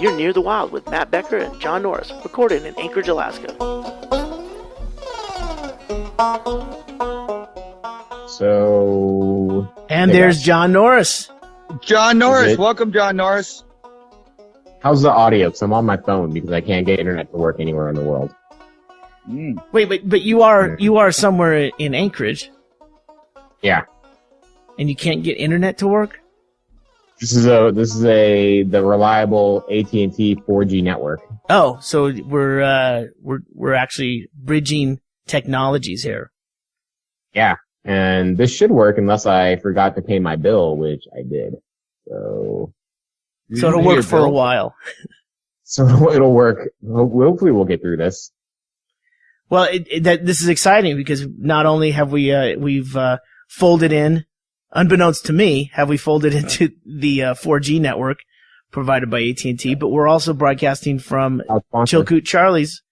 You're Near the Wild with Matt Becker and John Norris, recorded in Anchorage, Alaska. So... And there's John Norris. John Norris. Welcome, John Norris. How's the audio? Because I'm on my phone because I can't get internet to work anywhere in the world. Wait, but you are somewhere in Anchorage. Yeah. And you can't get internet to work? This is the reliable AT&T 4G network. Oh, so we're actually bridging technologies here. Yeah. And this should work unless I forgot to pay my bill, which I did. So it'll work for a while. So it'll work. Hopefully we'll get through this. Well, this is exciting because not only have we've folded in, unbeknownst to me, have we folded into the 4G network provided by AT&T, but we're also broadcasting from Chilkoot Charlie's,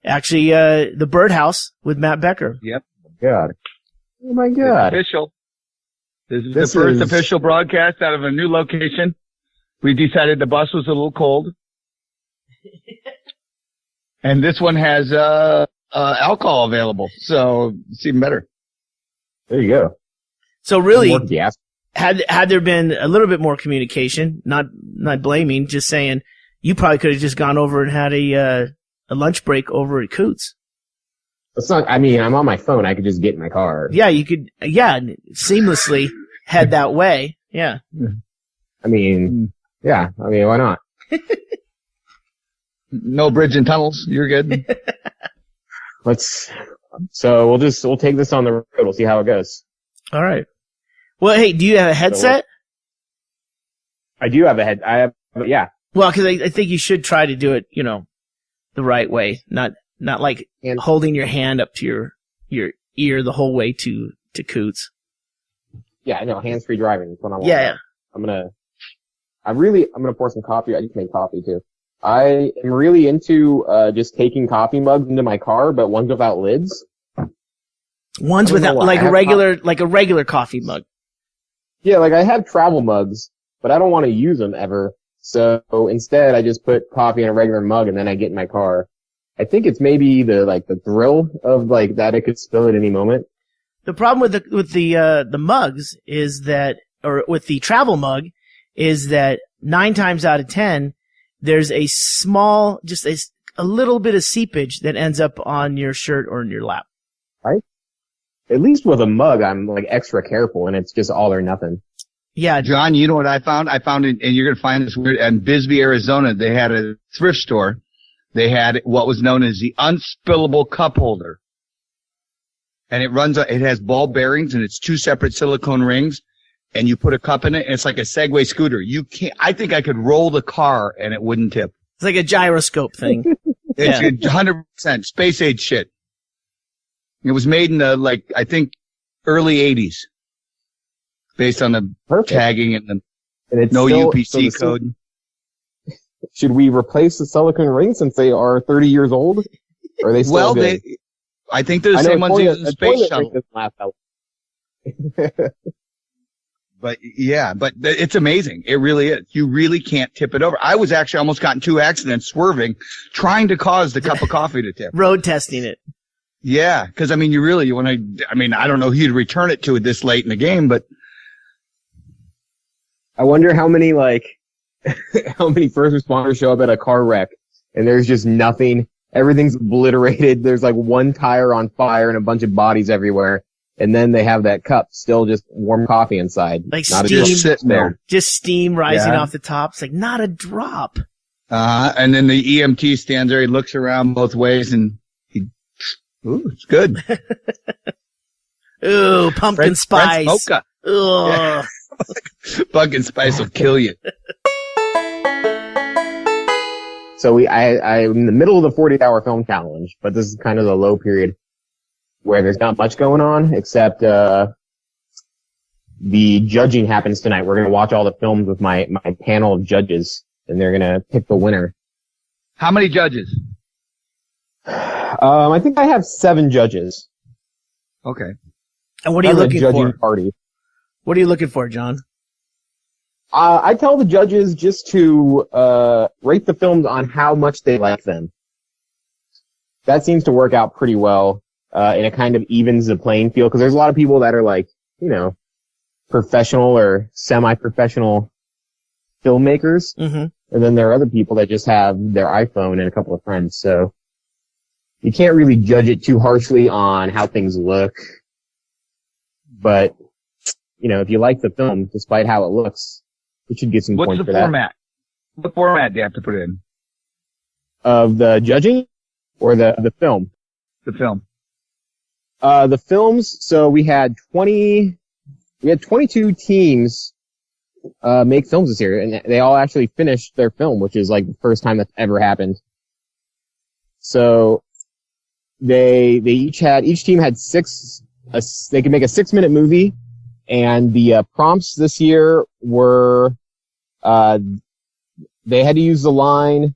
actually the Birdhouse with Matt Becker. Yep. Oh my God. It's official. This is the first official broadcast out of a new location. We decided the bus was a little cold. And this one has alcohol available, so it's even better. There you go. So really, had there been a little bit more communication, not blaming, just saying, you probably could have just gone over and had a lunch break over at Coots. It's not, I mean, I'm on my phone. I could just get in my car. Yeah, you could, seamlessly head that way. Yeah. I mean, why not? No bridge and tunnels. You're good. So we'll take this on the road. We'll see how it goes. All right. Well, hey, do you have a headset? I do have yeah. Well, because I think you should try to do it, the right way, not like holding your hand up to your ear the whole way to Coots. Yeah, I know, hands-free driving is what I want. Yeah. I'm gonna pour some coffee. I just made coffee too. I am really into just taking coffee mugs into my car, but ones without lids. Ones without like a regular coffee mug. Yeah, like I have travel mugs, but I don't want to use them ever. So instead, I just put coffee in a regular mug and then I get in my car. I think it's maybe the thrill of like that it could spill at any moment. The problem with the mugs is that, or with the travel mug, is that 9 times out of 10, there's a small, just a little bit of seepage that ends up on your shirt or in your lap. Right? At least with a mug, I'm like extra careful and it's just all or nothing. Yeah. John, you know what I found? I found it, and you're going to find this weird, in Bisbee, Arizona, they had a thrift store. They had what was known as the Unspillable cup holder. And it has ball bearings and it's 2 separate silicone rings. And you put a cup in it, and it's like a Segway scooter. I think I could roll the car and it wouldn't tip. It's like a gyroscope thing. It's 100% space age shit. It was made in the, I think, early 80s. Based on the tagging and it's no still, UPC code. Should we replace the silicone rings since they are 30 years old? Or are they still good? I think they're the same ones used in the space shuttle. But it's amazing. It really is. You really can't tip it over. I was actually almost got in 2 accidents swerving, trying to cause the cup of coffee to tip. Road testing it. Yeah, because I don't know who you'd return it to this late in the game, but I wonder how many how many first responders show up at a car wreck and there's just nothing. Everything's obliterated. There's like 1 tire on fire and a bunch of bodies everywhere. And then they have that cup, still just warm coffee inside. Like not steam, just sitting there. Just steam rising off the top. It's like not a drop. And then the EMT stands there. He looks around both ways and it's good. Ooh, pumpkin spice. French mocha. Ugh. Pumpkin spice will kill you. So I'm in the middle of the 40-hour film challenge, but this is kind of the low period where there's not much going on, except the judging happens tonight. We're going to watch all the films with my panel of judges, and they're going to pick the winner. How many judges? I think I have 7 judges. Okay. And what are you looking for? Party. What are you looking for, John? I tell the judges just to rate the films on how much they like them. That seems to work out pretty well, and it kind of evens the playing field, because there's a lot of people that are like, professional or semi-professional filmmakers, and then there are other people that just have their iPhone and a couple of friends, so you can't really judge it too harshly on how things look. But, if you like the film, despite how it looks, you should get some points for that. What's the format? What format do you have to put in? Of the judging or the film? The film. The films, so we had 22 teams make films this year, and they all actually finished their film, which is like the first time that's ever happened. So each team had they could make a 6-minute movie, and the prompts this year were they had to use the line,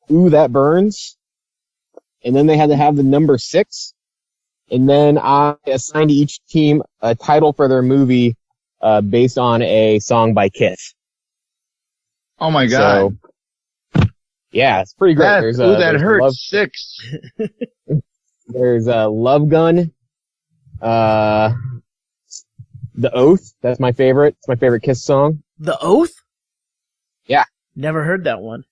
"Ooh, that burns," and then they had to have the number 6. And then I assigned to each team a title for their movie based on a song by Kiss. Oh my God. So, yeah, it's pretty great. That hurts. 6. There's Love Gun. The Oath. That's my favorite. It's my favorite Kiss song. The Oath? Yeah. Never heard that one.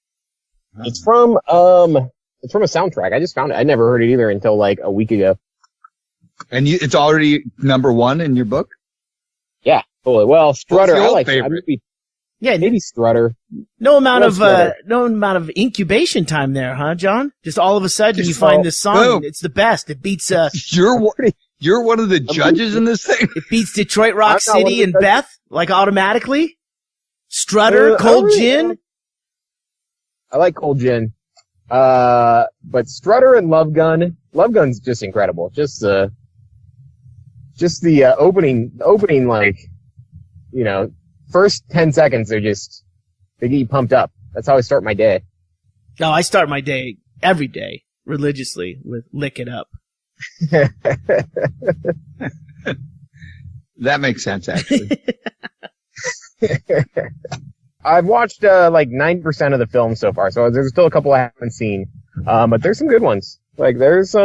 It's from a soundtrack. I just found it. I never heard it either until like a week ago. And it's already number 1 in your book? Yeah, totally. Well, Strutter, I like favorite. Maybe Strutter. No amount of incubation time there, huh, John? Just all of a sudden you find this song. Boom. It's the best. It beats You're one of the judges in this thing? It beats Detroit Rock City and Beth, like automatically. Strutter, Cold Gin. I like Cold Gin. But Strutter and Love Gun. Love Gun's just incredible. Just the opening, like, first 10 seconds, they get you pumped up. That's how I start my day. No, I start my day every day religiously with Lick It Up. That makes sense, actually. I've watched, like 90% of the film so far, so there's still a couple I haven't seen. But there's some good ones. Like, there's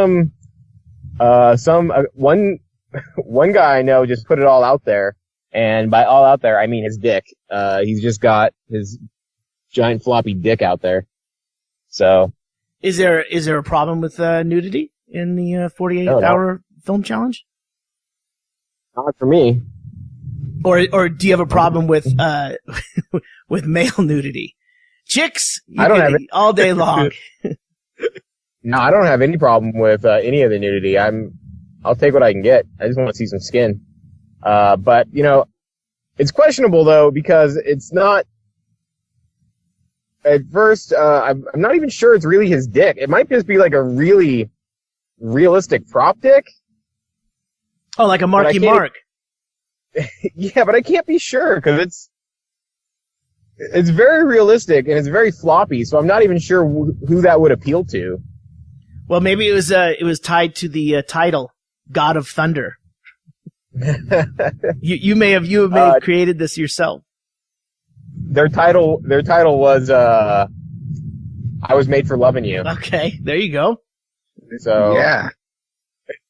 one guy I know just put it all out there, and by all out there, I mean his dick. He's just got his giant floppy dick out there. So. Is there a problem with, nudity in the 48-hour film challenge? Not for me. Or do you have a problem with, with male nudity? Chicks, I don't have it all day long. No, I don't have any problem with, any of the nudity. I'll take what I can get. I just want to see some skin. But, it's questionable though, because it's not, at first, I'm not even sure it's really his dick. It might just be like a really realistic prop dick. Oh, like a Marky Mark. Yeah, but I can't be sure, because it's very realistic and it's very floppy, so I'm not even sure who that would appeal to. Well, maybe it was tied to the title, God of Thunder. you may have created this yourself. Their title was I Was Made for Loving You. Okay, there you go. So yeah,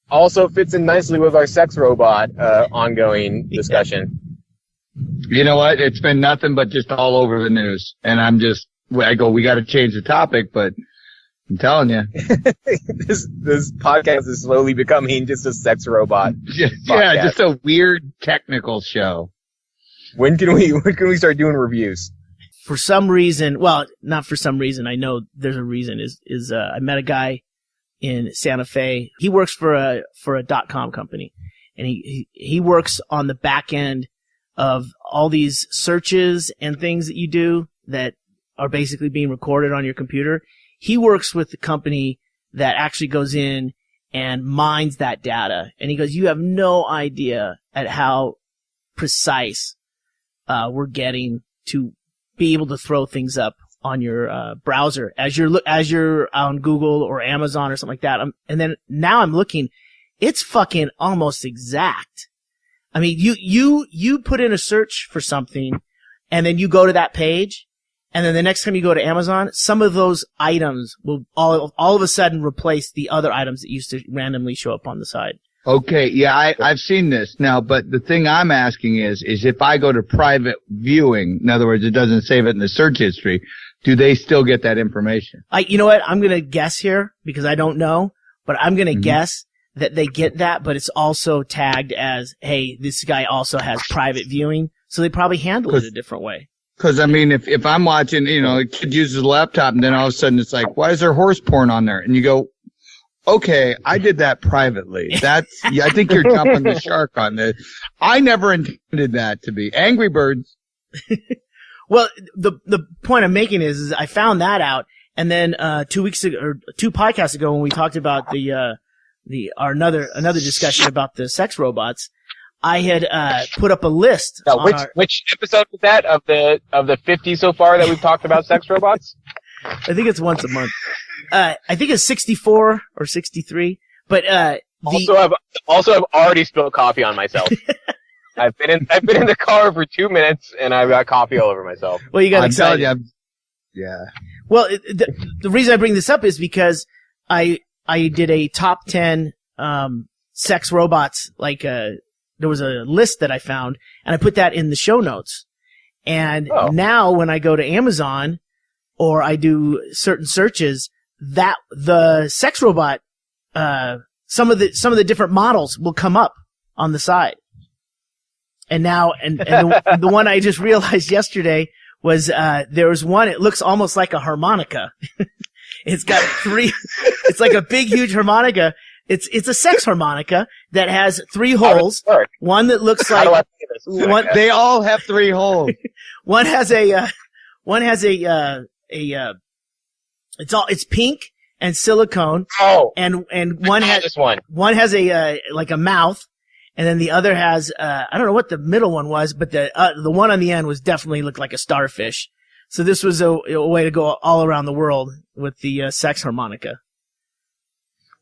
also fits in nicely with our sex robot ongoing discussion. You know what? It's been nothing but just all over the news, and we got to change the topic, but I'm telling you, this podcast is slowly becoming just a sex robot. Yeah, just a weird technical show. When can we start doing reviews? For some reason, well, not for some reason, I know there's a reason, I met a guy in Santa Fe. He works for a .com company, and he works on the back end of all these searches and things that you do that are basically being recorded on your computer. He works with the company that actually goes in and mines that data. And he goes, you have no idea at how precise we're getting to be able to throw things up on your browser as you're on Google or Amazon or something like that. And then now I'm looking, it's fucking almost exact. I mean, you put in a search for something and then you go to that page, and then the next time you go to Amazon, some of those items will all of a sudden replace the other items that used to randomly show up on the side. Okay, yeah, I've seen this now, but the thing I'm asking is if I go to private viewing, in other words, it doesn't save it in the search history, do they still get that information? You know what? I'm gonna guess here because I don't know, but I'm gonna guess that they get that, but it's also tagged as, hey, this guy also has private viewing, so they probably handle it a different way. Because, I mean, if I'm watching, a kid uses a laptop and then all of a sudden it's like, why is there horse porn on there? And you go, okay, I did that privately. I think you're jumping the shark on this. I never intended that to be Angry Birds. Well, the point I'm making is I found that out, and then 2 weeks ago or 2 podcasts ago when we talked about another discussion about the sex robots, I had put up a list. Which episode was that of the 50 so far that we've talked about sex robots? I think it's once a month. I think it's 64 or 63. But also I've already spilled coffee on myself. I've been in the car for 2 minutes and I've got coffee all over myself. Well, you got excited. Yeah. Well, the reason I bring this up is because I did a top 10 sex robots. There was a list that I found, and I put that in the show notes. And now when I go to Amazon or I do certain searches, that the sex robot, some of the different models will come up on the side. And now, the one I just realized yesterday was, there was one, it looks almost like a harmonica. It's got it's like a big, huge harmonica. It's a sex harmonica that has 3 holes. One that looks like, they all have 3 holes. One has it's pink and silicone. Oh. And one has a mouth. And then the other has, I don't know what the middle one was, but the one on the end was definitely looked like a starfish. So this was a way to go all around the world with the sex harmonica.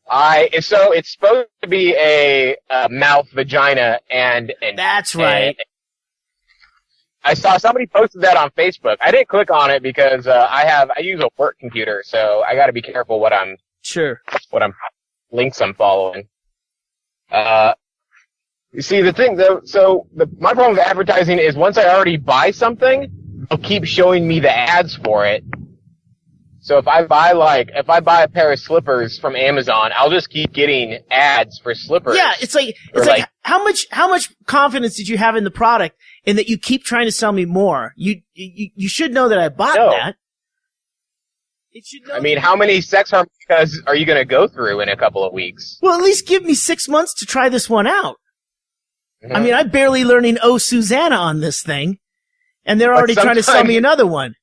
So it's supposed to be a mouth, vagina, and that's right. And I saw somebody posted that on Facebook. I didn't click on it because I use a work computer, so I got to be careful what links I'm following. You see, the thing though, my problem with advertising is once I already buy something, they'll keep showing me the ads for it. So if I buy a pair of slippers from Amazon, I'll just keep getting ads for slippers. Yeah, it's like how much confidence did you have in the product in that you keep trying to sell me more? You should know that I bought that. It should know. I mean, how many sex harmonicas are you going to go through in a couple of weeks? Well, at least give me 6 months to try this one out. Mm-hmm. I mean, I'm barely learning Oh Susanna on this thing, and they're already trying to sell me another one.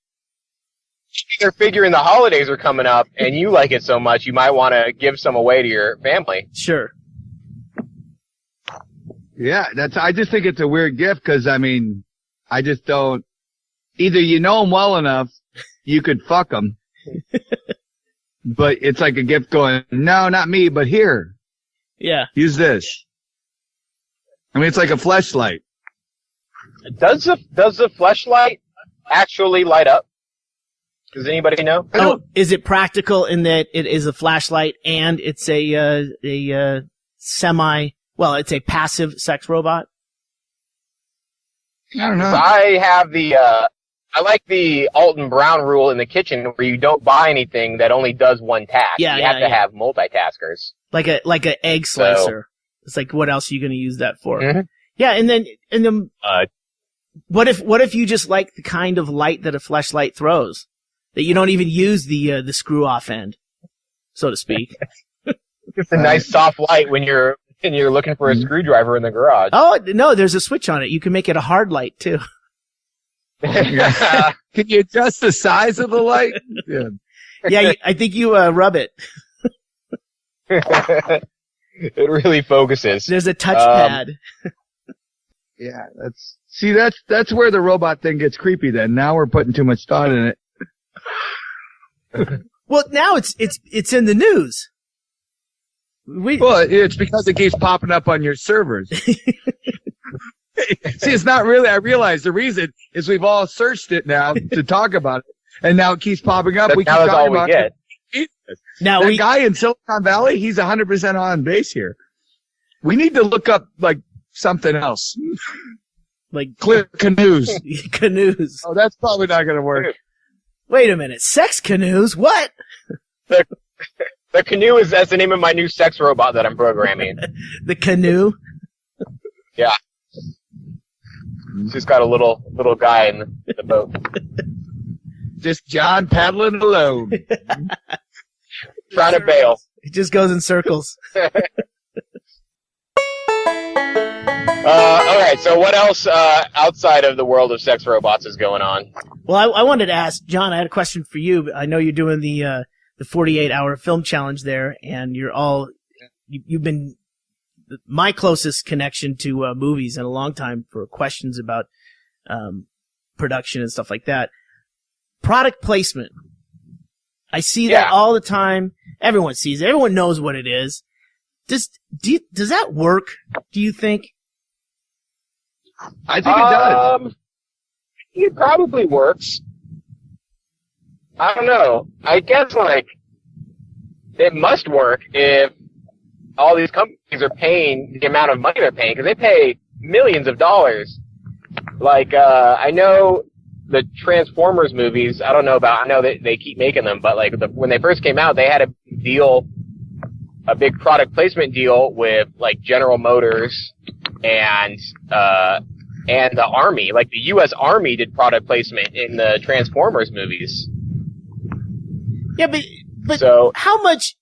They're figuring the holidays are coming up, and you like it so much, you might want to give some away to your family. Sure. Yeah, I just think it's a weird gift because, I mean, I just don't. Either you know them well enough, you could fuck them, but it's like a gift going, no, not me, but here. Yeah. Use this. I mean, it's like a fleshlight. Does the fleshlight actually light up? Does anybody know? Oh, is it practical in that it is a flashlight and it's it's a passive sex robot? I don't know. I have I like the Alton Brown rule in the kitchen where you don't buy anything that only does one task. You have to have multitaskers. Like a egg slicer. It's like, what else are you going to use that for? Mm-hmm. Yeah, and then what if you just like the kind of light that a flashlight throws? That you don't even use the screw off end, so to speak. It's a nice soft light when you're looking for a screwdriver in the garage. Oh no, there's a switch on it. You can make it a hard light too. Can you adjust the size of the light? Yeah, I think you rub it. It really focuses. There's a touchpad. Yeah, that's where the robot thing gets creepy. Then now we're putting too much thought in it. Well, now it's in the news. Well, it's because it keeps popping up on your servers. See, it's not really. I realize the reason is we've all searched it now to talk about it, and now it keeps popping up. We keep Now that's all talking we about get. it. Now That guy in Silicon Valley, he's 100% on base here. We need to look up like something else. like Clear canoes. canoes. Oh, that's probably not going to work. Wait a minute, sex canoes? What? The canoe that's the name of my new sex robot that I'm programming. The canoe? Yeah. It's just got a little guy in the boat. Just John paddling alone. Trying to bail. It just goes in circles. Alright, so what else outside of the world of sex robots is going on? Well, I wanted to ask, John, I had a question for you. I know you're doing the 48-hour film challenge there, and you've been my closest connection to movies in a long time for questions about production and stuff like that. Product placement. I see that all the time. Everyone sees it. Everyone knows what it is. Does that work, do you think? I think it does. It probably works. I don't know. I guess, it must work if all these companies are paying the amount of money they're paying, because they pay millions of dollars. I know the Transformers movies, I know that they keep making them, but when they first came out, they had a big product placement deal with General Motors and the Army. The U.S. Army did product placement in the Transformers movies. Yeah, but so, how much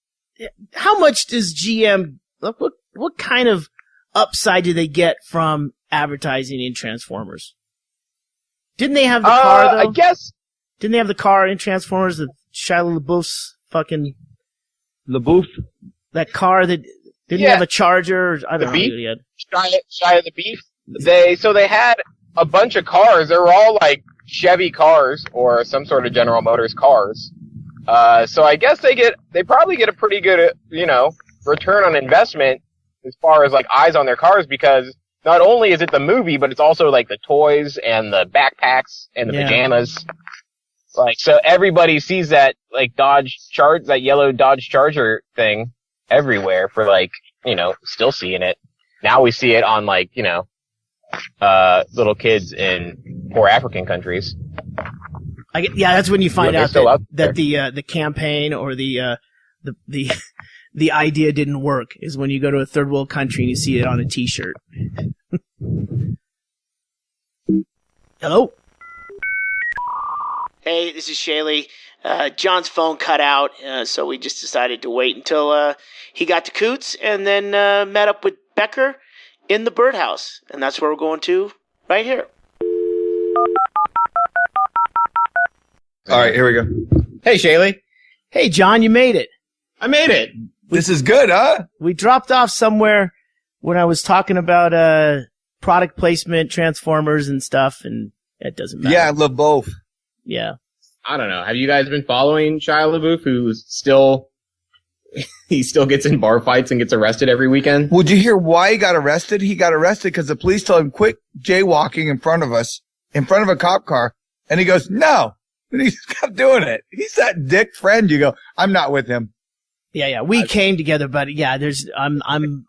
does GM, what kind of upside do they get from advertising in Transformers? Didn't they have the car, though? I guess. Didn't they have the car in Transformers, the Shia LaBeouf's fucking... LaBeouf? That car that... Didn't he have a Charger? I don't know. Beef? What he had. Shia LaBeouf? They had a bunch of cars. They were all Chevy cars or some sort of General Motors cars. So I guess they probably get a pretty good, return on investment as far as eyes on their cars, because not only is it the movie, but it's also the toys and the backpacks and the pajamas. So everybody sees that that yellow Dodge Charger thing everywhere for still seeing it. Now we see it on little kids in poor African countries. That's when you find out that there. the campaign or the idea didn't work, is when you go to a third world country and you see it on a T-shirt. Hello? Hey, this is Chaille. John's phone cut out, so we just decided to wait until he got to Coots, and then met up with Becker in the birdhouse. And that's where we're going to right here. All right, here we go. Hey, Chaille. Hey, John, you made it. I made it. This is good, huh? We dropped off somewhere when I was talking about product placement, Transformers, and stuff, and it doesn't matter. Yeah, LaBeouf. Yeah. I don't know. Have you guys been following Shia LaBeouf, who's he still gets in bar fights and gets arrested every weekend? Would you hear why he got arrested? He got arrested because the police told him, quit jaywalking in front of us, in front of a cop car. And he goes, no. And he stopped doing it. He's that dick friend. You go, I'm not with him. Yeah. We came together, but I'm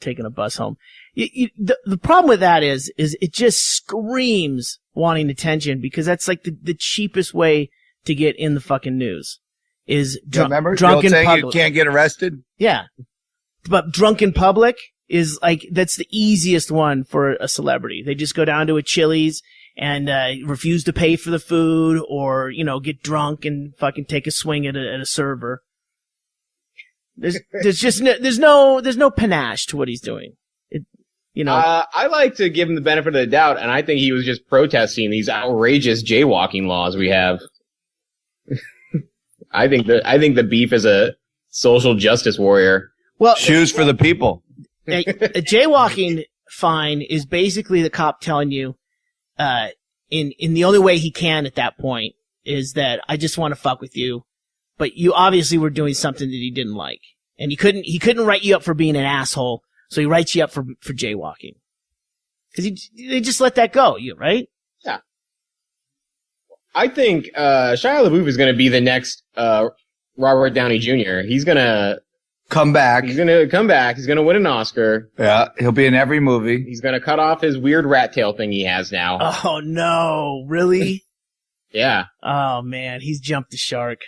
taking a bus home. The problem with that is it just screams wanting attention, because that's the cheapest way to get in the fucking news is Remember drunk in public. You can't get arrested? Yeah. But drunk in public is that's the easiest one for a celebrity. They just go down to a Chili's and refuse to pay for the food, or get drunk and fucking take a swing at a server. There's no panache to what he's doing. I like to give him the benefit of the doubt, and I think he was just protesting these outrageous jaywalking laws we have. I think the beef is a social justice warrior. Well, shoes for the people. A jaywalking fine is basically the cop telling you, in the only way he can at that point, is that I just want to fuck with you, but you obviously were doing something that he didn't like, and he couldn't write you up for being an asshole, so he writes you up for jaywalking. Because they just let that go, right? Yeah. I think Shia LaBeouf is going to be the next Robert Downey Jr. He's going to Come back. He's going to come back. He's going to win an Oscar. Yeah, he'll be in every movie. He's going to cut off his weird rat tail thing he has now. Oh, no. Really? Yeah. Oh, man. He's jumped the shark.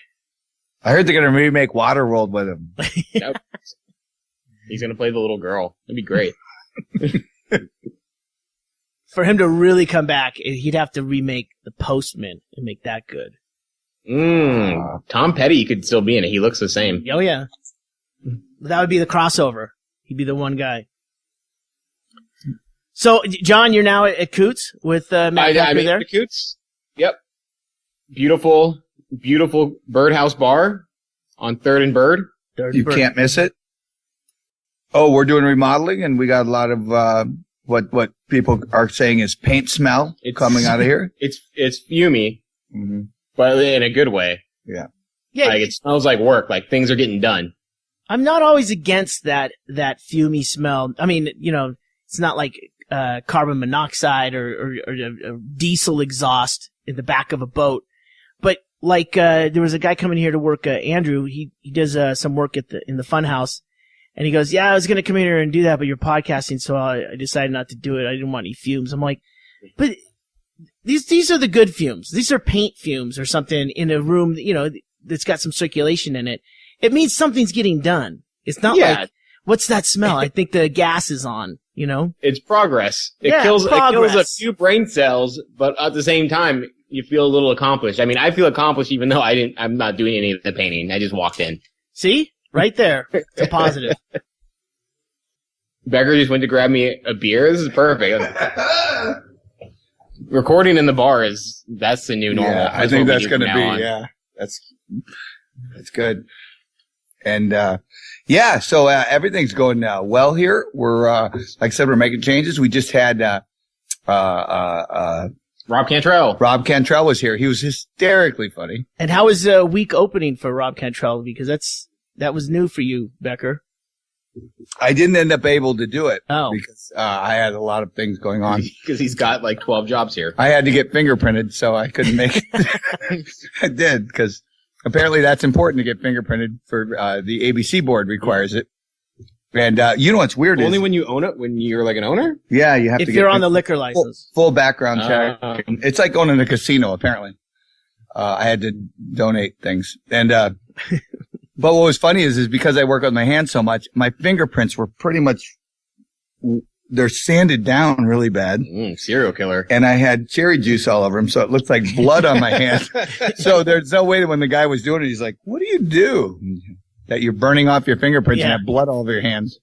I heard they're going to remake Waterworld with him. Yep. He's going to play the little girl. That'd be great. For him to really come back, he'd have to remake The Postman and make that good. Tom Petty could still be in it. He looks the same. Oh, yeah. That would be the crossover. He'd be the one guy. So, John, you're now at Coots with Matt Becker there? The Coots. Yep. Beautiful, beautiful birdhouse bar on 3rd and Bird. You can't miss it. Oh, we're doing remodeling, and we got a lot of what people are saying is paint smell coming out of here. It's fumey, but in a good way. Yeah. Yeah. Like, it smells like work, like things are getting done. I'm not always against that fumey smell. I mean, it's not like carbon monoxide or diesel exhaust in the back of a boat. But like there was a guy coming here to work, Andrew. He does some work in the fun house, and he goes, "Yeah, I was gonna come in here and do that, but you're podcasting, so I decided not to do it. I didn't want any fumes." I'm like, but these are the good fumes. These are paint fumes or something in a room, that's got some circulation in it. It means something's getting done. It's not like, what's that smell? I think the gas is on, It's progress. It Yeah, kills progress. a few brain cells, but at the same time, you feel a little accomplished. I mean, I feel accomplished even though I'm not doing any of the painting. I just walked in. See? Right there. It's a positive. Becker just went to grab me a beer. This is perfect. Recording in the bar that's the new normal. Yeah, I That's think what we that's do going to from be, now on. yeah, that's good. And, so, everything's going, well here. We're, like I said, we're making changes. We just had, Rob Cantrell. Rob Cantrell was here. He was hysterically funny. And how was week opening for Rob Cantrell? Because that was new for you, Becker. I didn't end up able to do it. Oh. Because, I had a lot of things going on. Because he's got like 12 jobs here. I had to get fingerprinted, so I couldn't make it. I did, because apparently that's important to get fingerprinted for, the ABC board requires it. And, what's weird is. Only when you own it, when you're like an owner? Yeah, you have If to you're get on the liquor license. full background check. It's like going in a casino, apparently. I had to donate things. And, but what was funny is because I work with my hands so much, my fingerprints were pretty much, they're sanded down really bad. Serial killer. And I had cherry juice all over them, so it looked like blood on my hands. So there's no way that when the guy was doing it, he's like, "What do you do? That you're burning off your fingerprints and have blood all over your hands?"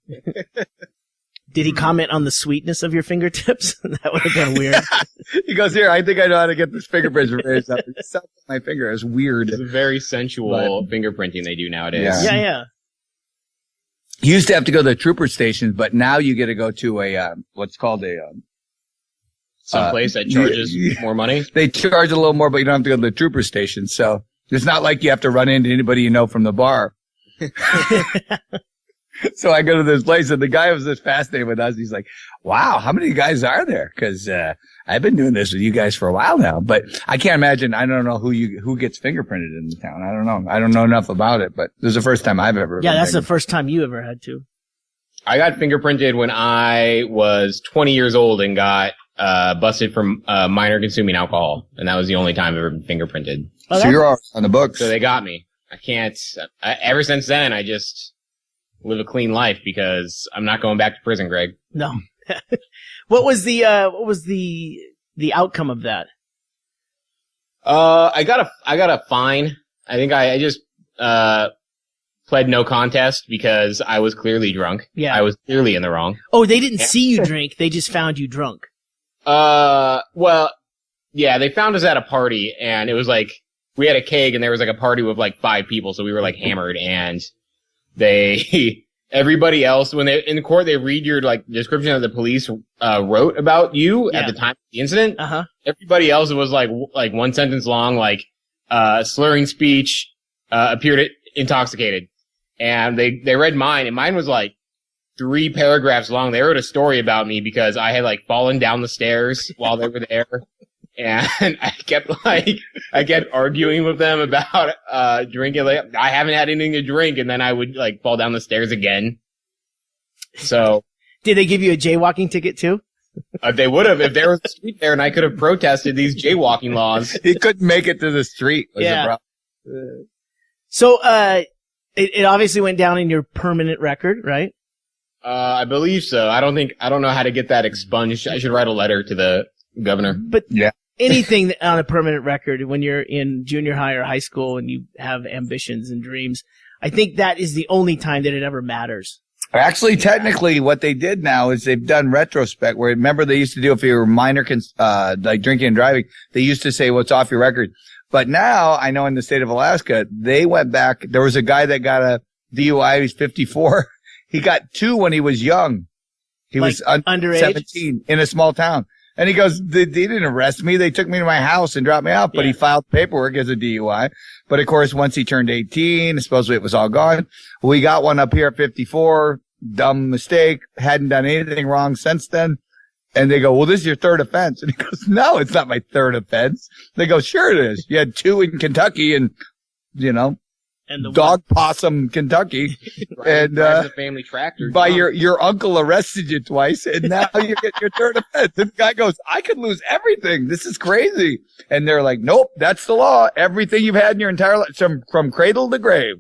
Did he comment on the sweetness of your fingertips? That would have been weird. He goes, "Here, I think I know how to get this fingerprint raised up." It sucked my finger. It was weird. It's a very sensual fingerprinting they do nowadays. Yeah. Yeah. You used to have to go to the trooper stations, but now you get to go to a what's called a Someplace that charges more money. They charge a little more, but you don't have to go to the trooper station. So it's not like you have to run into anybody you know from the bar. So I go to this place, and the guy was just fascinated with us. He's like, "Wow, how many guys are there?" Because I've been doing this with you guys for a while now, but I can't imagine. I don't know who gets fingerprinted in the town. I don't know. I don't know enough about it, but this is the first time I've ever. Yeah, that's the first time you ever had to. I got fingerprinted when I was 20 years old and got busted for minor consuming alcohol, and that was the only time I've ever been fingerprinted. Oh, so you're already on the books. So they got me. I can't. Ever since then, I just live a clean life because I'm not going back to prison, Greg. No. What was the outcome of that? I got a fine. I think I just pled no contest because I was clearly drunk. Yeah. I was clearly in the wrong. Oh, they didn't see you drink. They just found you drunk. Well, yeah, they found us at a party, and it was like we had a keg, and there was like a party with like 5 people, so we were like hammered, and everybody else, when they in the court, they read your like description that the police wrote about you at the time of the incident. Uh-huh. Everybody else was like one sentence long, like slurring speech, appeared intoxicated, and they read mine, and mine was like 3 paragraphs long. They wrote a story about me because I had like fallen down the stairs while they were there. And I kept arguing with them about, drinking. Like, I haven't had anything to drink. And then I would like fall down the stairs again. So. Did they give you a jaywalking ticket too? They would have if there was a street there and I could have protested these jaywalking laws. He couldn't make it to the street. Yeah. So, it obviously went down in your permanent record, right? I believe so. I don't know how to get that expunged. I should write a letter to the governor. But yeah. Anything on a permanent record when you're in junior high or high school and you have ambitions and dreams, I think that is the only time that it ever matters. Actually, technically, what they did now is they've done retrospect. Where remember they used to do if you were minor, like drinking and driving, they used to say what's off your record. But now I know in the state of Alaska, they went back. There was a guy that got a DUI. He's 54. He got 2 when he was young. He like was underage? 17 in a small town. And he goes, they didn't arrest me. They took me to my house and dropped me out, but he filed paperwork as a DUI. But of course, once he turned 18, supposedly it was all gone. We got one up here at 54. Dumb mistake. Hadn't done anything wrong since then. And they go, well, this is your 3rd offense. And he goes, no, it's not my 3rd offense. They go, sure it is. You had 2 in Kentucky and, and the dog possum Kentucky. And, the family tractor. By your uncle arrested you twice and now you get your 3rd offense. And the guy goes, I could lose everything. This is crazy. And they're like, nope, that's the law. Everything you've had in your entire life from cradle to grave.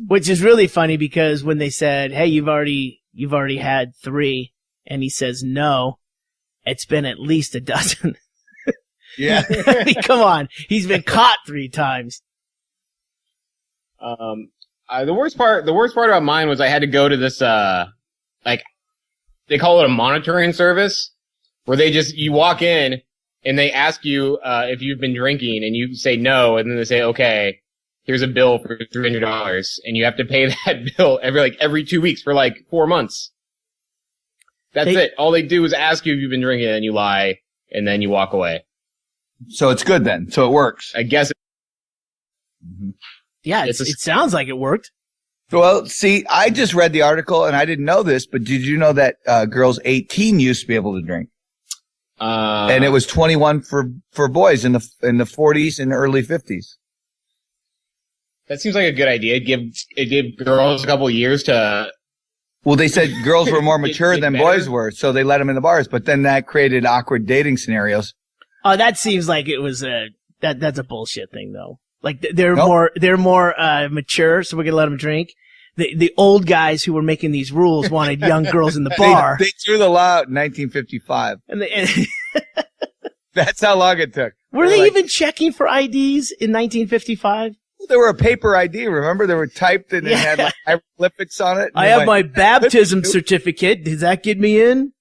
Which is really funny because when they said, hey, you've already had 3, and he says no, it's been at least a dozen. Yeah. I mean, come on. He's been caught 3 times. The worst part about mine was I had to go to this, like, they call it a monitoring service, where you walk in and they ask you, if you've been drinking and you say no, and then they say, okay, here's a bill for $300 and you have to pay that bill every 2 weeks for like 4 months. That's it. All they do is ask you if you've been drinking and you lie and then you walk away. So it's good then. So it works. I guess. Yeah, it sounds like it worked. Well, see, I just read the article and I didn't know this, but did you know that girls 18 used to be able to drink? And it was 21 for boys in the 40s and early 50s. That seems like a good idea. It gave girls a couple of years to. Well, they said girls were more mature get than better. boys were, so they let them in the bars. But then that created awkward dating scenarios. Oh, that seems like it was that's a bullshit thing though. Like they're more mature, so we're gonna let them drink. The old guys who were making these rules wanted young girls in the bar. They threw the law out in 1955. And That's how long it took. were they even checking for IDs in 1955? There were a paper ID, remember? They were typed and it had like hieroglyphics on it. I have my baptism certificate. Does that get me in?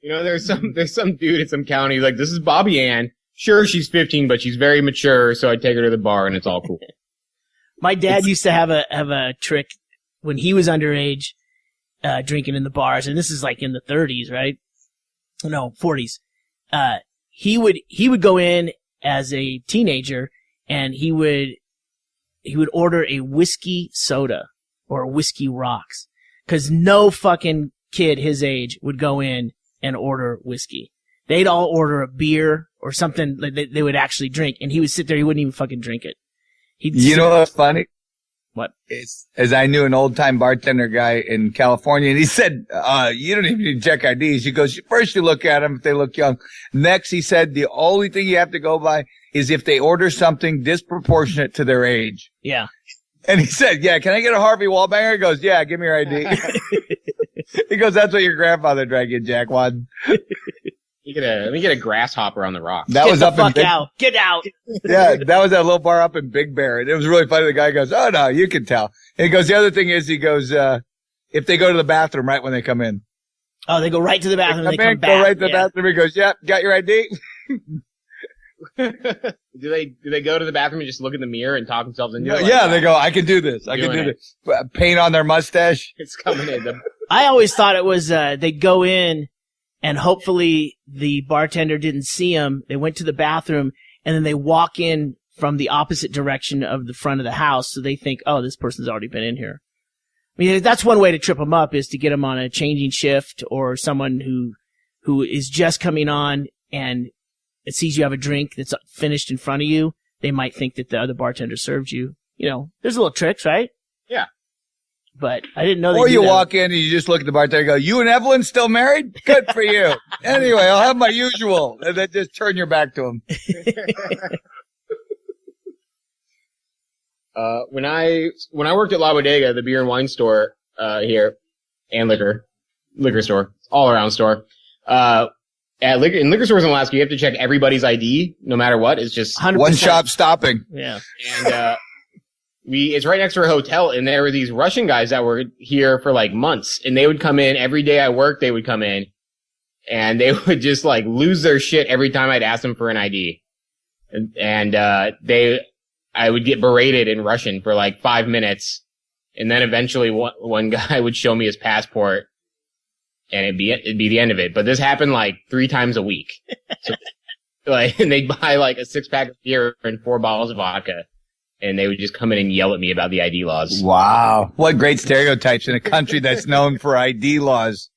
There's some dude in some county like, this is Bobby Ann. Sure, she's 15, but she's very mature, so I take her to the bar and it's all cool. My dad used to have a trick when he was underage, drinking in the bars, and this is like in the 30s, right? No, 40s. He would go in as a teenager and he would order a whiskey soda or whiskey rocks. 'Cause no fucking kid his age would go in and order whiskey. They'd all order a beer or something that they would actually drink, and he would sit there, he wouldn't even fucking drink it. You know what's funny? What? As I knew an old time bartender guy in California, and he said, you don't even need to check IDs. He goes, first you look at them if they look young. Next, he said, the only thing you have to go by is if they order something disproportionate to their age. Yeah. And he said, yeah, can I get a Harvey Wallbanger? He goes, yeah, give me your ID. He goes, that's what your grandfather drank in, Jackwad. Let me get a grasshopper on the rock. That was up in Big out. Get out. Yeah, that was that little bar up in Big Bear. And it was really funny. The guy goes, oh no, you can tell. And he goes, the other thing is, he goes, if they go to the bathroom right when they come in. Oh, they go right to the bathroom. They come back. Go right to the bathroom. He goes, yep, got your ID? Do they go to the bathroom and just look in the mirror and talk themselves into it? Yeah, they go, I can do this. I can do this. Paint on their mustache. It's coming in. I always thought it was, they'd go in and hopefully the bartender didn't see them. They went to the bathroom and then they walk in from the opposite direction of the front of the house. So they think, oh, this person's already been in here. mean, that's one way to trip them up is to get them on a changing shift or someone who is just coming on and it sees you have a drink that's finished in front of you. They might think that the other bartender served you. You know, there's little tricks, right? Yeah. But I didn't know. Or you walk in and you just look at the bartender and go, "You and Evelyn still married? Good for you." Anyway, I'll have my usual. And then just turn your back to him. When I worked at La Bodega, the beer and wine store here, and liquor store, all around store. In liquor stores in Alaska, you have to check everybody's ID, no matter what. It's just 100%. One shop stopping. Yeah. And it's right next to a hotel, and there were these Russian guys that were here for like months, and they would come in every day I worked. They would come in, and they would just like lose their shit every time I'd ask them for an ID, and I would get berated in Russian for like 5 minutes, and then eventually one guy would show me his passport, and it'd be the end of it. But this happened like 3 times a week, so, and they'd buy like a 6-pack of beer and 4 bottles of vodka. And they would just come in and yell at me about the ID laws. Wow. What great stereotypes in a country that's known for ID laws.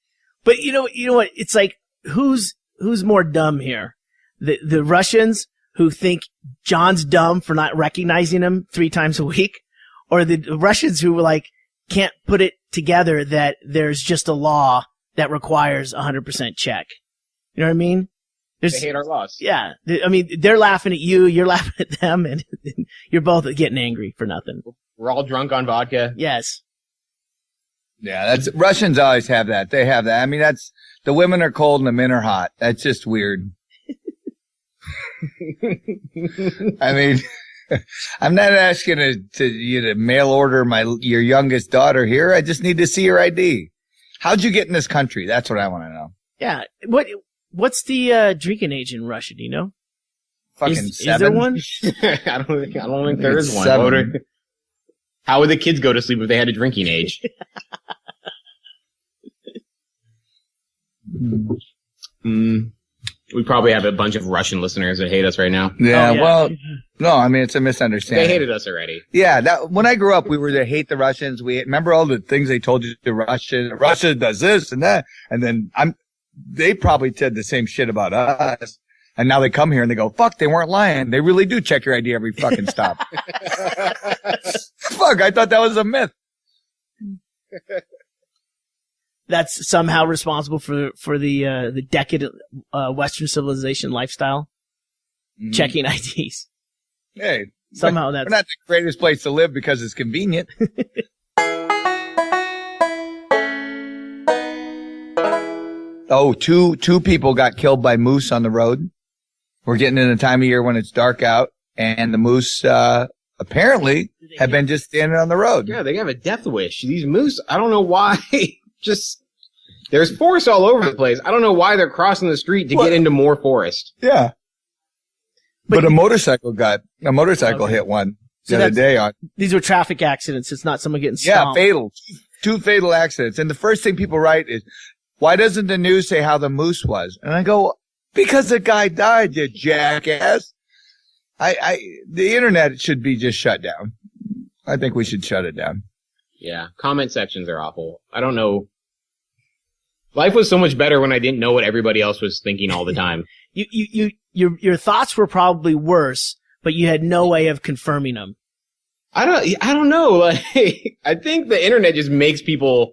But you know what? It's like, who's more dumb here? The Russians who think John's dumb for not recognizing him 3 times a week, or the Russians who like can't put it together that there's just a law that requires 100% check. You know what I mean? They hate our laws. Yeah. I mean, they're laughing at you, you're laughing at them, and you're both getting angry for nothing. We're all drunk on vodka. Yes. Yeah, Russians always have that. They have that. I mean, the women are cold and the men are hot. That's just weird. I mean, I'm not asking you to mail order your youngest daughter here. I just need to see your ID. How'd you get in this country? That's what I want to know. Yeah. What's the drinking age in Russia? Do you know? Fucking 7. Is there one? I don't think there is one. 7. How would the kids go to sleep if they had a drinking age? We probably have a bunch of Russian listeners that hate us right now. Yeah, Oh, yeah. well, no, I mean, it's a misunderstanding. They hated us already. Yeah, when I grew up, we were to hate the Russians. We remember all the things they told you to Russia does this and that. And then they probably said the same shit about us. And now they come here and they go, fuck, they weren't lying. They really do check your ID every fucking stop. Fuck, I thought that was a myth. That's somehow responsible for the decadent Western civilization lifestyle. Checking IDs. Hey, Somehow we're not the greatest place to live because it's convenient. Oh, two people got killed by moose on the road. We're getting in a time of year when it's dark out, and the moose apparently have been just standing on the road. Yeah, they have a death wish. These moose, I don't know why. There's forest all over the place. I don't know why they're crossing the street to get into more forest. Yeah. But a motorcycle hit one the other day on. These were traffic accidents. It's not someone getting Yeah, stomped. fatal. 2 fatal accidents. And the first thing people write is, why doesn't the news say how the moose was? And I go, because the guy died, you jackass. The internet should be just shut down. I think we should shut it down. Yeah, comment sections are awful. I don't know. Life was so much better when I didn't know what everybody else was thinking all the time. Your thoughts were probably worse, but you had no way of confirming them. I don't know. Like, I think the internet just makes people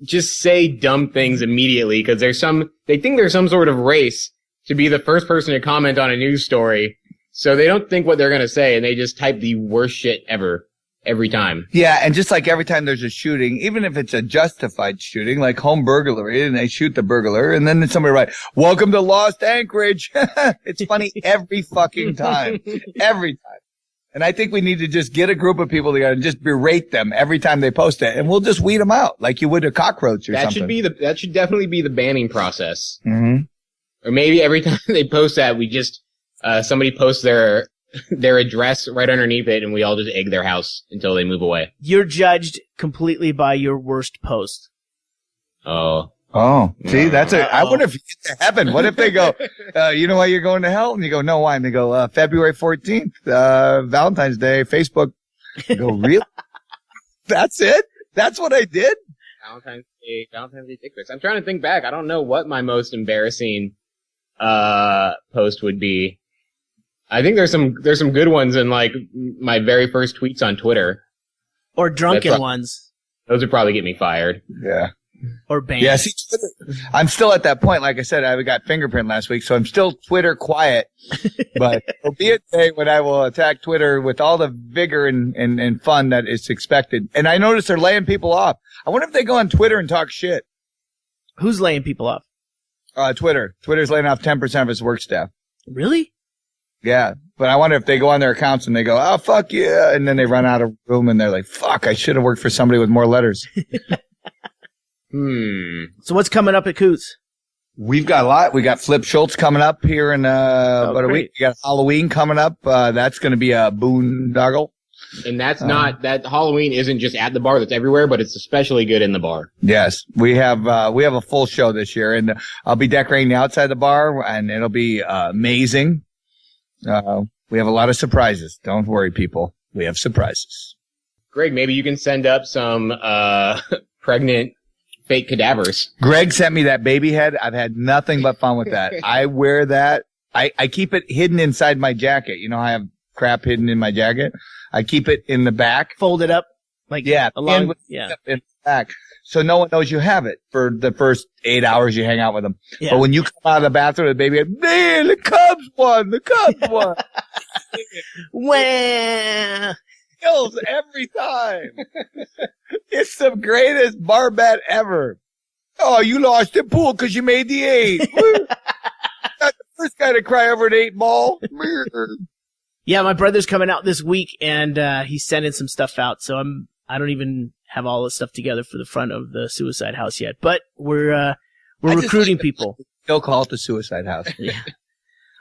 just say dumb things immediately because they think there's some sort of race to be the first person to comment on a news story. So they don't think what they're going to say and they just type the worst shit ever every time. Yeah. And just like every time there's a shooting, even if it's a justified shooting, like home burglary, and they shoot the burglar and then somebody write, welcome to Lost Anchorage. It's funny every fucking time. Every time. And I think we need to just get a group of people together and just berate them every time they post it, and we'll just weed them out like you would a cockroach or something. That should definitely be the banning process. Mm-hmm. Or maybe every time they post that, we just somebody posts their address right underneath it, and we all just egg their house until they move away. You're judged completely by your worst post. Oh, see, I wonder if you get to heaven. What if they go, you know why you're going to hell? And you go, no, why? And they go, February 14th, Valentine's Day, Facebook. You go, really? That's it? That's what I did? Valentine's Day dick pics. I'm trying to think back. I don't know what my most embarrassing post would be. I think there's some good ones in like my very first tweets on Twitter. Or drunken ones. Those would probably get me fired. Yeah. Or banned. Yeah, see, I'm still at that point. Like I said, I got fingerprint last week, so I'm still Twitter quiet. But there'll be a day when I will attack Twitter with all the vigor and fun that is expected. And I notice they're laying people off. I wonder if they go on Twitter and talk shit. Who's laying people off? Twitter. Twitter's laying off 10% of its work staff. Really? Yeah. But I wonder if they go on their accounts and they go, oh, fuck yeah. And then they run out of room and they're like, fuck, I should have worked for somebody with more letters. So what's coming up at Coots? We've got a lot. We got Flip Schultz coming up here in about a week. We got Halloween coming up. That's going to be a boondoggle. And that's not, that Halloween isn't just at the bar, that's everywhere, but it's especially good in the bar. Yes. We have a full show this year, and I'll be decorating the outside of the bar, and it'll be amazing. We have a lot of surprises. Don't worry, people. We have surprises. Greg, maybe you can send up some pregnant fake cadavers. Greg sent me that baby head. I've had nothing but fun with that. I wear that. I keep it hidden inside my jacket. You know, I have crap hidden in my jacket. I keep it in the back. Folded up? Like, yeah. Along with, in the back. So no one knows you have it for the first 8 hours you hang out with them. Yeah. But when you come out of the bathroom with the baby, man, the Cubs won. The Cubs won. Wah! Kills every time. It's the greatest bar bet ever. Oh, you lost the pool because you made the 8. Not the first guy to cry over an 8-ball. Yeah, my brother's coming out this week, and he's sending some stuff out. So I don't even have all the stuff together for the front of the suicide house yet. But we're recruiting people. Still call it the suicide house. Yeah.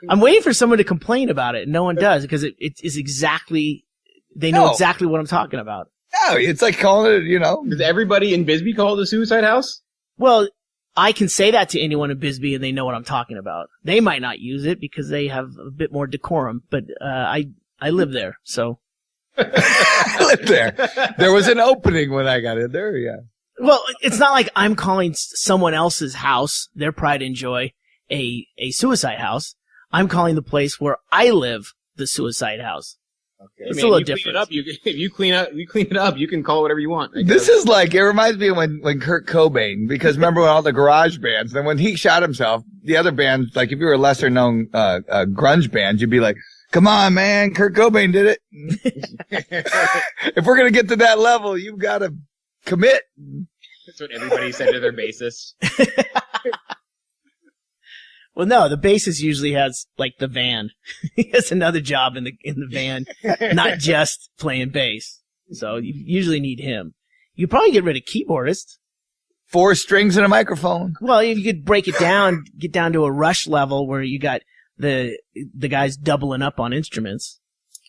I'm waiting for someone to complain about it, and no one does because it is exactly. They know exactly what I'm talking about. No, it's like calling it, you know. Does everybody in Bisbee call it the suicide house? Well, I can say that to anyone in Bisbee and they know what I'm talking about. They might not use it because they have a bit more decorum, but I live there, so. I lived there. There was an opening when I got in there, yeah. Well, it's not like I'm calling someone else's house, their pride and joy, a suicide house. I'm calling the place where I live the suicide house. Okay. It's a little different. If you clean it up, you can call it whatever you want. This is like, it reminds me of when Kurt Cobain, because remember when all the garage bands, then when he shot himself, the other bands, like if you were a lesser known, grunge band, you'd be like, come on, man, Kurt Cobain did it. If we're going to get to that level, you've got to commit. That's what everybody said to their bassist. Well, no, the bassist usually has like the van. He has another job in the van, not just playing bass. So you usually need him. You probably get rid of keyboardists. 4 strings and a microphone. Well, you could break it down, get down to a Rush level where you got the guys doubling up on instruments.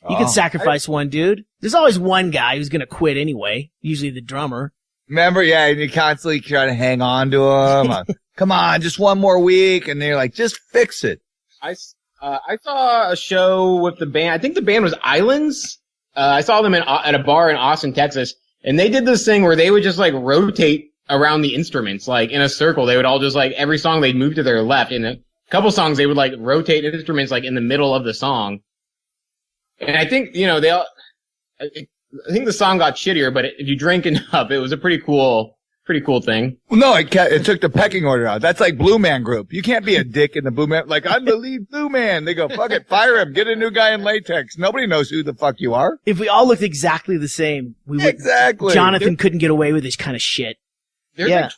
You could sacrifice one dude. There's always one guy who's gonna quit anyway. Usually the drummer. Remember, yeah, and you constantly try to hang on to him. Come on, just one more week, and they're like, just fix it. I saw a show with the band. I think the band was Islands. I saw them at a bar in Austin, Texas, and they did this thing where they would just like rotate around the instruments, like in a circle. They would all just like every song they'd move to their left. In a couple songs, they would like rotate instruments like in the middle of the song. And I think I think the song got shittier, but if you drink enough, it was a pretty cool thing. Well, no, it took the pecking order out. That's like Blue Man Group. You can't be a dick in the Blue Man. Like, I'm the lead Blue Man. They go, fuck it, fire him. Get a new guy in latex. Nobody knows who the fuck you are. If we all looked exactly the same, we would. Exactly. Jonathan couldn't get away with this kind of shit. There's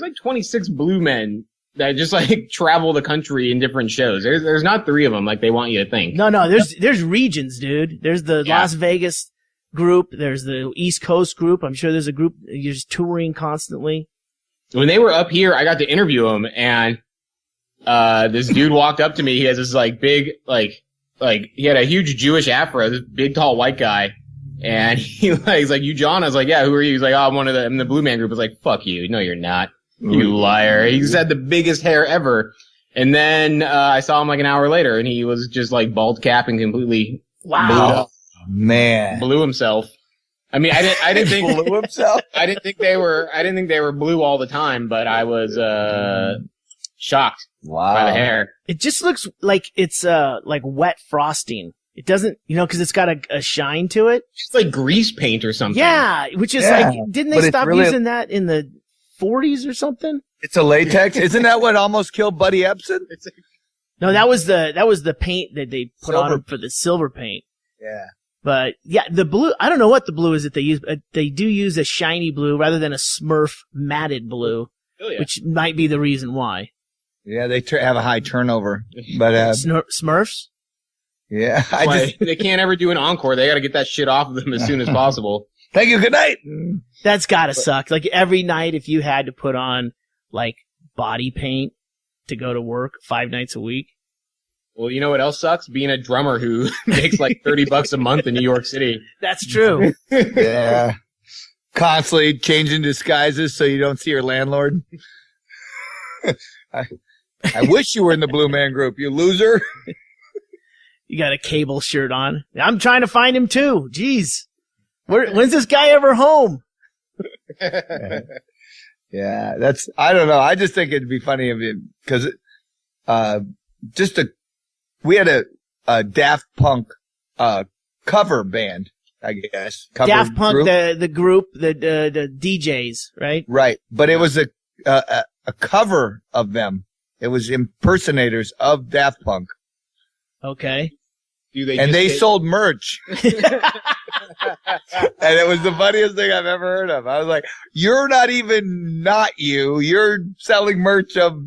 like 26 Blue Men that just like travel the country in different shows. There's not 3 of them like they want you to think. No, there's regions, dude. There's the Las Vegas group. There's the East Coast group. I'm sure there's a group just touring constantly. When they were up here, I got to interview him, and this dude walked up to me. He has this like big like he had a huge Jewish afro. This big tall white guy, and he's like, "You John?" I was like, "Yeah, who are you?" He's like, "Oh, I'm the Blue Man Group." I was like, "Fuck you! No, you're not. You liar!" He's had the biggest hair ever. And then I saw him like an hour later, and he was just like bald cap and completely blew himself. I mean, I didn't think Blew himself. I didn't think they were blue all the time, but I was shocked by the hair. It just looks like it's like wet frosting. It doesn't, because it's got a shine to it. It's like grease paint or something. Yeah, which is Yeah, like, didn't but they it's stop really- using that in the 40s or something? It's a latex. Isn't that what almost killed Buddy Epson? No, that was the paint that they put on Silver. him for the silver paint. Yeah. But yeah, the blue, I don't know what the blue is that they use, but they do use a shiny blue rather than a Smurf matted blue, Oh, yeah. which might be the reason why. Yeah, they have a high turnover. But, Smurfs? yeah, Why they can't ever do an encore. They got to get that shit off of them as soon as possible. thank you. Good night. That's gotta suck. Like every night if you had to put on like body paint to go to work 5 nights a week. Well, you know what else sucks? Being a drummer who makes like $30 a month in New York City. That's true. Yeah. Constantly changing disguises so you don't see your landlord. I wish you were in the Blue Man Group, you loser. You got a cable shirt on. I'm trying to find him too. Jeez. When's this guy ever home? Yeah, I don't know. I just think it'd be funny if it, cause, we had a Daft Punk, cover band, I guess. Cover Daft Punk, group. the group, the DJs, right? Right. But it was a cover of them. It was impersonators of Daft Punk. Okay. And they sold merch. And it was the funniest thing I've ever heard of. I was like, you're not even not you. You're selling merch of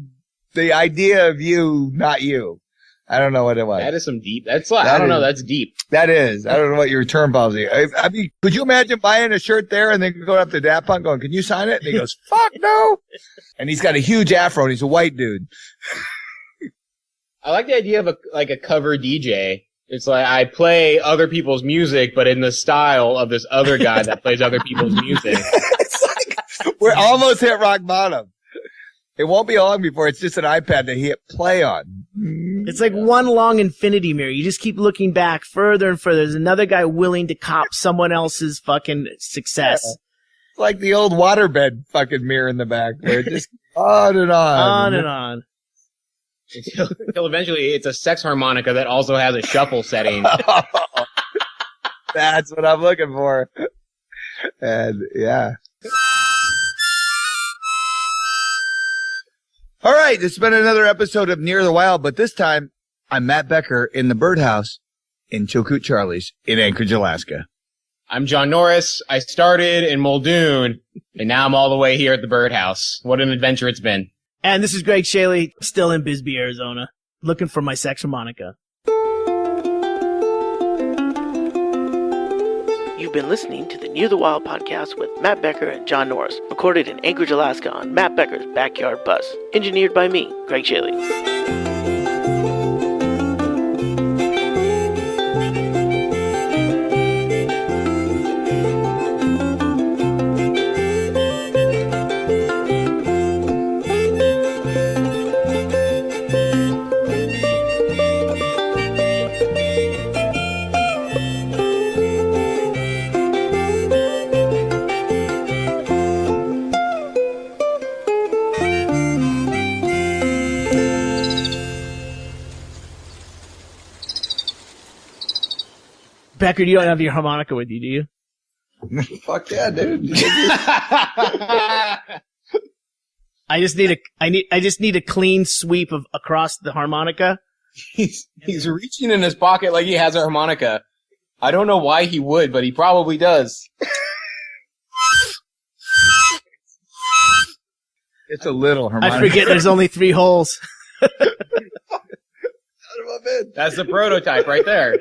the idea of you, not you. I don't know what it was. That is some deep. That's like, I don't know. That's deep. That is. I don't know what your return policy. I mean, could you imagine buying a shirt there and then going up to Daft Punk going, can you sign it? And he goes, fuck no. And he's got a huge afro and he's a white dude. I like the idea of a cover DJ. It's like I play other people's music, but in the style of this other guy that plays other people's music. It's like, we're almost hit rock bottom. It won't be long before it's just an iPad to hit play on. It's like one long infinity mirror. You just keep looking back further and further. There's another guy willing to cop someone else's fucking success. Yeah. It's like the old waterbed fucking mirror in the back where it just on and on. On and on. Until eventually it's a sex harmonica that also has a shuffle setting. That's what I'm looking for. And yeah. All right. It's been another episode of Near the Wild, but this time I'm Matt Becker in the birdhouse in Chilkoot Charlie's in Anchorage, Alaska. I'm John Norris. I started in Muldoon, and now I'm all the way here at the birdhouse. What an adventure it's been. And this is Greg Chaille, still in Bisbee, Arizona, looking for my sex harmonica. You've been listening to the Near the Wild podcast with Matt Becker and John Norris, recorded in Anchorage, Alaska on Matt Becker's backyard bus. Engineered by me, Greg Chaille. Becker, you don't have your harmonica with you, do you? Fuck yeah, dude. I just need a clean sweep of across the harmonica. He's reaching in his pocket like he has a harmonica. I don't know why he would, but he probably does. It's a little harmonica. I forget there's only 3 holes. That's the prototype right there.